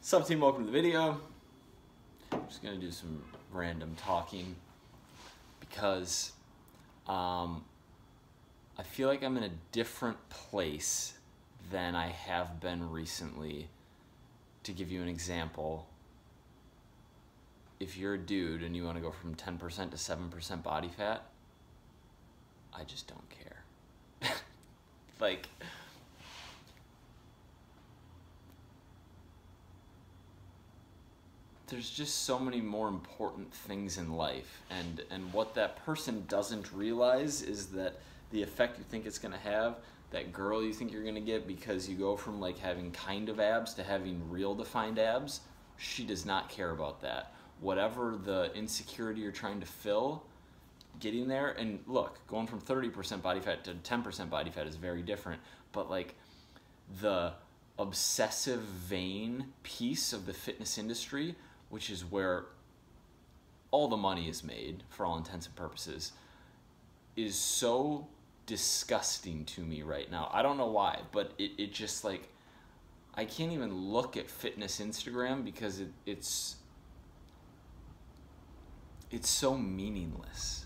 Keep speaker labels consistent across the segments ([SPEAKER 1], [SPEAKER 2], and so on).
[SPEAKER 1] Sup team, welcome to the video. I'm just gonna do some random talking because I feel like I'm in a different place than I have been recently. To give you an example, if you're a dude and you want to go from 10% to 7% body fat, I just don't care. Like, there's just so many more important things in life, and what that person doesn't realize is that the effect you think it's going to have, that girl you think you're going to get because you go from like having kind of abs to having real defined abs, she does not care about that. Whatever the insecurity you're trying to fill, getting there, and look, going from 30% body fat to 10% body fat is very different, but like the obsessive vain piece of the fitness industry, which is where all the money is made for all intents and purposes, is so disgusting to me right now. I don't know why, but it just like, I can't even look at fitness Instagram because it's so meaninless.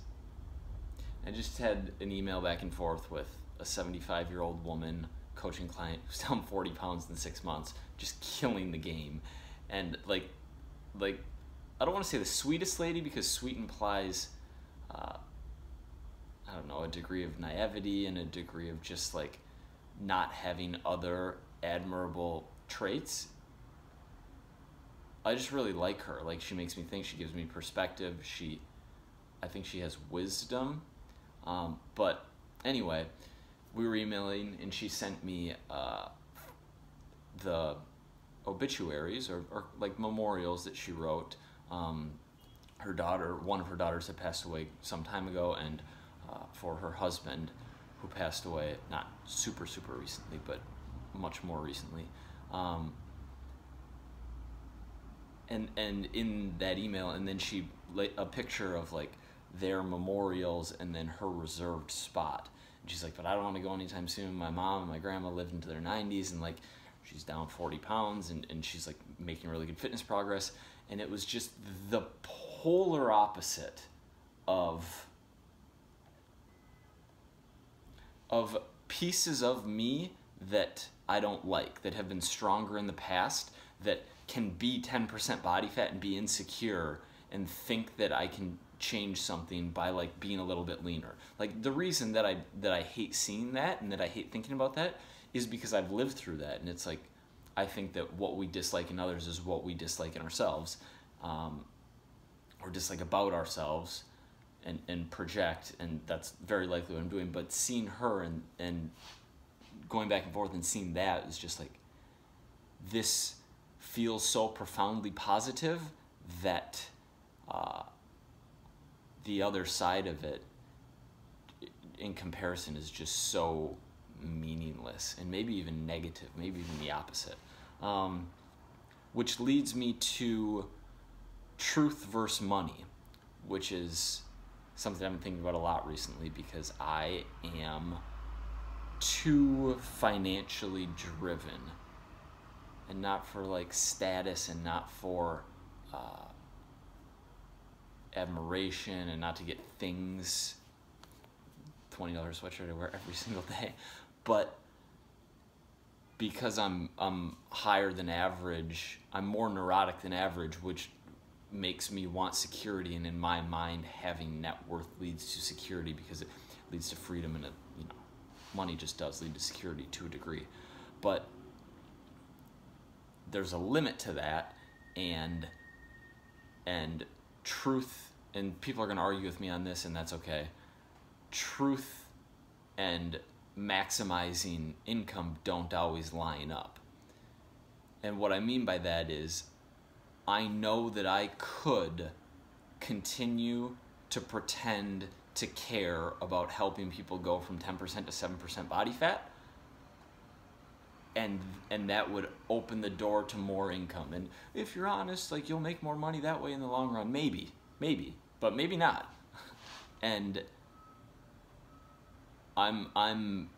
[SPEAKER 1] I just had an email back and forth with a 75-year-old woman coaching client who's down 40 pounds in 6 months, just killing the game. And like I don't want to say the sweetest lady, because sweet implies I don't know, a degree of naivety and a degree of just like not having other admirable traits. I just really like her. Like, she makes me think, she gives me perspective, I think she has wisdom. But anyway, we were emailing and she sent me the obituaries or like memorials that she wrote. Her daughter, one of her daughters had passed away some time ago, and for her husband, who passed away not super recently, but much more recently. And in that email, and then she laid a picture of like their memorials and then her reserved spot. And she's like, but I don't want to go anytime soon. My mom and my grandma lived into their 90s, and like she's down 40 pounds, and she's like making really good fitness progress. And it was just the polar opposite of pieces of me that I don't like, that have been stronger in the past, that can be 10% body fat and be insecure and think that I can change something by like being a little bit leaner. Like, the reason that I hate seeing that and that I hate thinking about that is because I've lived through that, and it's like, I think that what we dislike in others is what we dislike in ourselves, or dislike about ourselves, and project, and that's very likely what I'm doing. But seeing her and going back and forth and seeing that is just like, this feels so profoundly positive that the other side of it in comparison is just so meaninless, and maybe even negative, maybe even the opposite. Which leads me to truth versus money, which is something I've been thinking about a lot recently, because I am too financially driven, and not for like status, and not for admiration, and not to get things, $20 sweatshirt I wear every single day, but because I'm higher than average, I'm more neurotic than average, which makes me want security, and in my mind, having net worth leads to security because it leads to freedom, and money just does lead to security to a degree. But there's a limit to that, and truth, and people are going to argue with me on this, and that's okay. Truth and maximizing income don't always line up. And what I mean by that is, I know that I could continue to pretend to care about helping people go from 10% to 7% body fat, and that would open the door to more income. And if you're honest, like, you'll make more money that way in the long run. Maybe, but maybe not. And I'm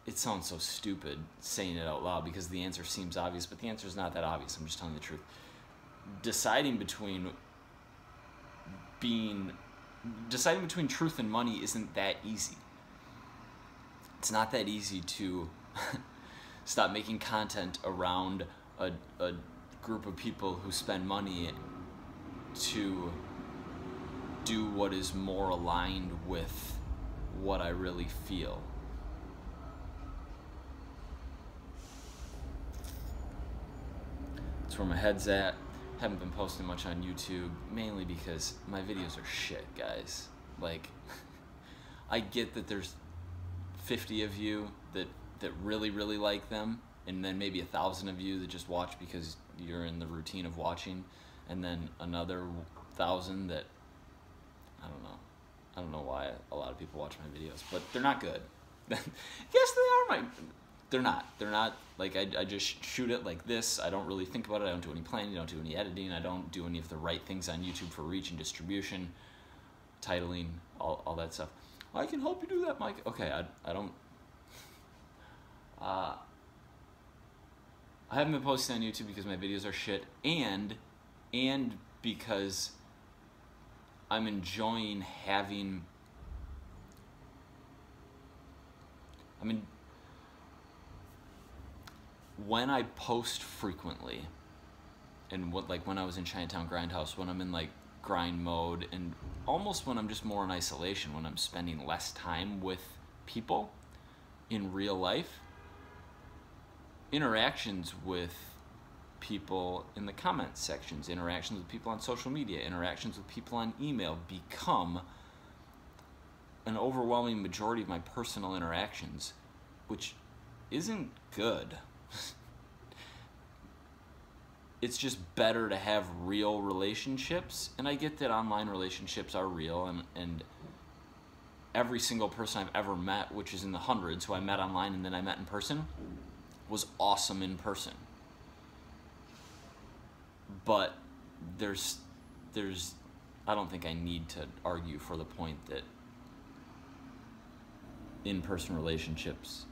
[SPEAKER 1] it sounds so stupid saying it out loud because the answer seems obvious, but the answer is not that obvious. I'm just telling the truth. Deciding between truth and money isn't that easy. It's not that easy to stop making content around a group of people who spend money to do what is more aligned with what I really feel. That's where my head's at. Haven't been posting much on YouTube, mainly because my videos are shit, guys. Like, I get that there's 50 of you that really, really like them, and then maybe 1,000 of you that just watch because you're in the routine of watching, and then another 1,000 that, I don't know why a lot of people watch my videos, but they're not good. Yes, they are they're not, like, I just shoot it like this. I don't really think about it. I don't do any planning, I don't do any editing, I don't do any of the right things on YouTube for reach and distribution, titling, all that stuff. I can help you do that, Mike. Okay, I don't, I haven't been posting on YouTube because my videos are shit, and because I'm enjoying having, when I post frequently, and when I was in Chinatown Grindhouse, when I'm in like grind mode, and almost when I'm just more in isolation, when I'm spending less time with people in real life, interactions with people in the comments sections, interactions with people on social media, interactions with people on email become an overwhelming majority of my personal interactions, which isn't good. It's just better to have real relationships, and I get that online relationships are real, and every single person I've ever met, which is in the hundreds, who I met online and then I met in person, was awesome in person. But there's I don't think I need to argue for the point that in-person relationships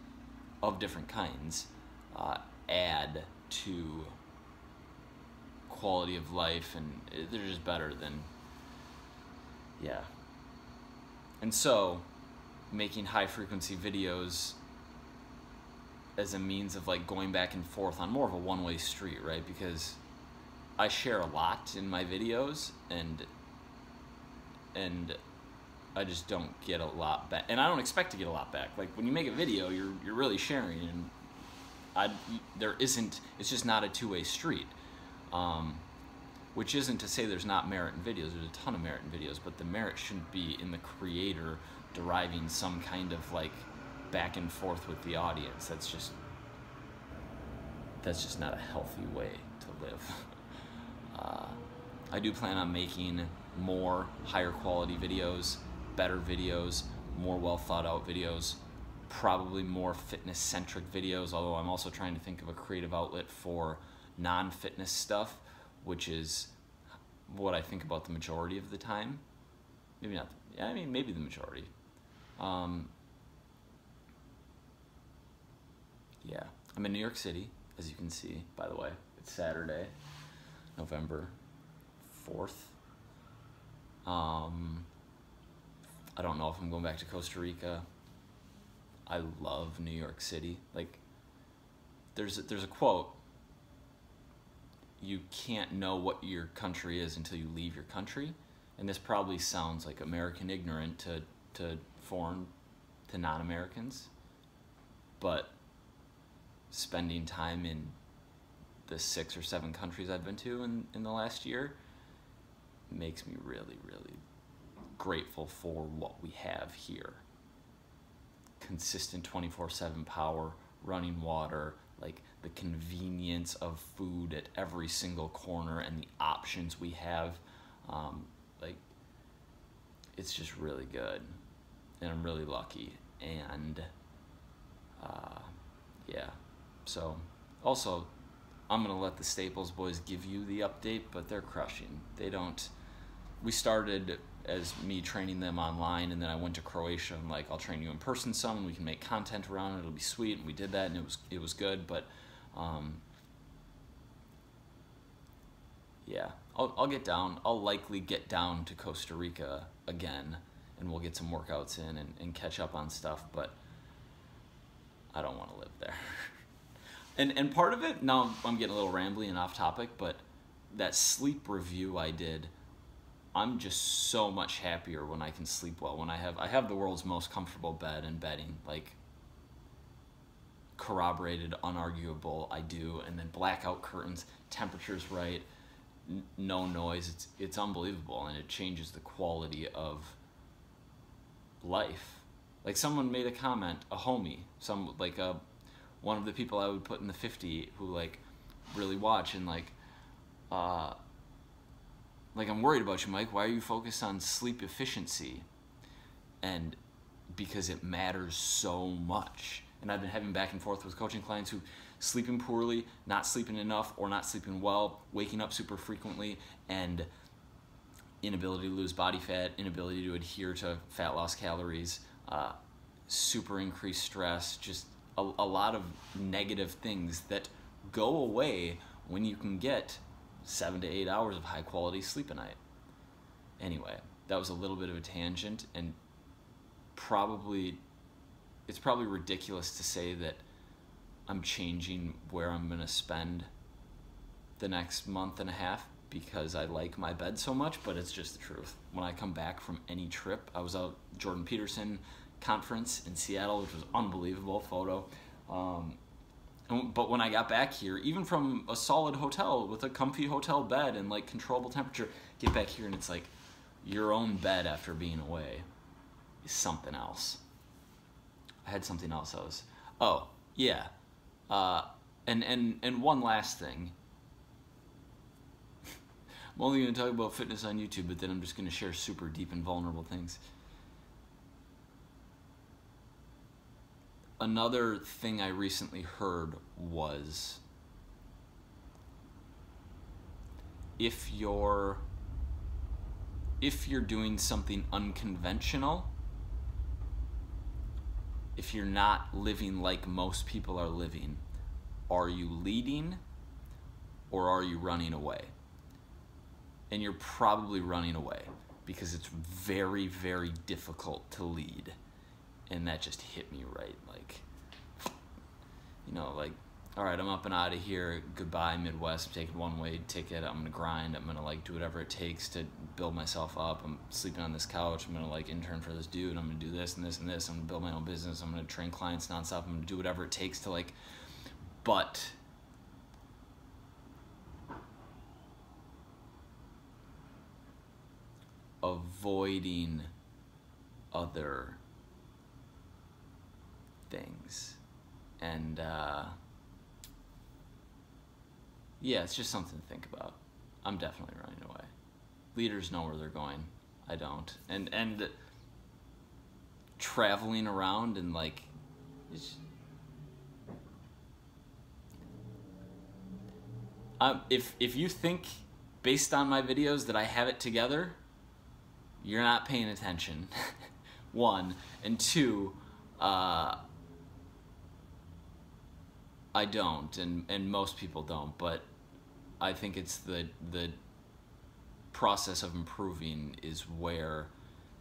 [SPEAKER 1] of different kinds add to quality of life, and they're just better than, yeah. And so, making high-frequency videos as a means of like going back and forth on more of a one-way street, right? Because I share a lot in my videos, and I just don't get a lot back, and I don't expect to get a lot back. Like, when you make a video, you're really sharing, and it's just not a two-way street. Which isn't to say there's not merit in videos. There's a ton of merit in videos, but the merit shouldn't be in the creator deriving some kind of like back and forth with the audience. That's just not a healthy way to live. I do plan on making more higher quality videos, better videos, more well thought out videos, probably more fitness centric videos, although I'm also trying to think of a creative outlet for non-fitness stuff, which is what I think about the majority of the time. Maybe not, maybe the majority. Yeah, I'm in New York City, as you can see, by the way. It's Saturday, November 4th. I don't know if I'm going back to Costa Rica. I love New York City. Like, there's a quote, you can't know what your country is until you leave your country. And this probably sounds like American ignorant to non-Americans, but spending time in the 6 or 7 countries I've been to in the last year makes me really, really grateful for what we have here. Consistent 24/7 power, running water, like the convenience of food at every single corner, and the options we have, like, it's just really good, and I'm really lucky. And yeah, so also I'm gonna let the Staples boys give you the update, but they're crushing. We started as me training them online, and then I went to Croatia and like, I'll train you in person some, and we can make content around it. It'll be sweet. And we did that, and it was good. But yeah, I'll get down. I'll likely get down to Costa Rica again, and we'll get some workouts in and catch up on stuff. But I don't want to live there. And part of it, now I'm getting a little rambly and off topic, but that sleep review I did, I'm just so much happier when I can sleep well. When I have the world's most comfortable bed and bedding, like corroborated, unarguable, I do. And then blackout curtains, temperature's right, no noise. It's unbelievable, and it changes the quality of life. Like someone made a comment, a homie, one of the people I would put in the 50 who like really watch, and like I'm worried about you, Mike. Why are you focused on sleep efficiency? And because it matters so much. And I've been having back and forth with coaching clients who sleeping poorly, not sleeping enough, or not sleeping well, waking up super frequently, and inability to lose body fat, inability to adhere to fat loss calories, super increased stress, just a lot of negative things that go away when you can get 7 to 8 hours of high quality sleep a night. Anyway, that was a little bit of a tangent, and it's probably ridiculous to say that I'm changing where I'm going to spend the next month and a half because I like my bed so much, but it's just the truth. When I come back from any trip, I was out Jordan Peterson conference in Seattle, which was unbelievable photo. But when I got back here, even from a solid hotel with a comfy hotel bed and like controllable temperature, get back here and it's like your own bed after being away is something else. I had something else and one last thing. I'm only going to talk about fitness on YouTube, but then I'm just going to share super deep and vulnerable things. Another thing I recently heard was, if you're doing something unconventional, if you're not living like most people are living, are you leading or are you running away? And you're probably running away because it's very, very difficult to lead. And that just hit me right, like, all right, I'm up and out of here, goodbye Midwest, I'm taking one-way ticket, I'm gonna grind, I'm gonna like do whatever it takes to build myself up, I'm sleeping on this couch, I'm gonna like intern for this dude, I'm gonna do this and this and this, I'm gonna build my own business, I'm gonna train clients nonstop, I'm gonna do whatever it takes to like, but avoiding other things. And yeah, it's just something to think about. I'm definitely running away. Leaders know where they're going. I don't. And traveling around and like, if you think based on my videos that I have it together, you're not paying attention. One. And two, I don't, and most people don't, but I think it's the process of improving is where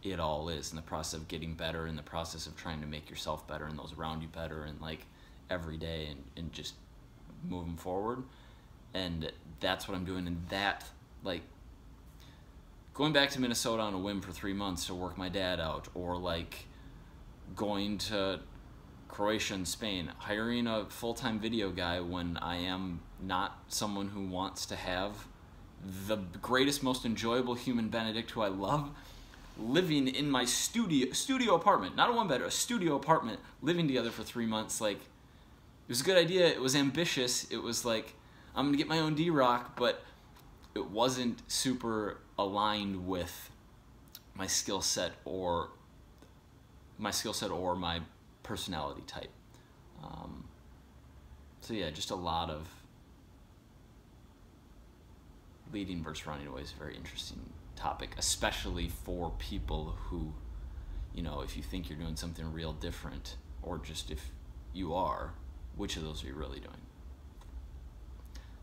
[SPEAKER 1] it all is, and the process of getting better, and the process of trying to make yourself better and those around you better, and like every day, and just moving forward. And that's what I'm doing. And that, like, going back to Minnesota on a whim for 3 months to work my dad out, or like going to Croatia and Spain, hiring a full-time video guy when I am not someone who wants to have the greatest, most enjoyable human Benedict who I love, living in my studio apartment, not a one-bed, a studio apartment, living together for 3 months. Like, it was a good idea, it was ambitious, it was like, I'm gonna get my own D-Rock, but it wasn't super aligned with my skill set or my personality type. So yeah, just a lot of leading versus running away is a very interesting topic, especially for people who, you know, if you think you're doing something real different, or just if you are, which of those are you really doing?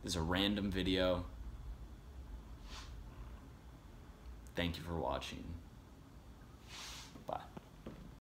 [SPEAKER 1] This is a random video. Thank you for watching.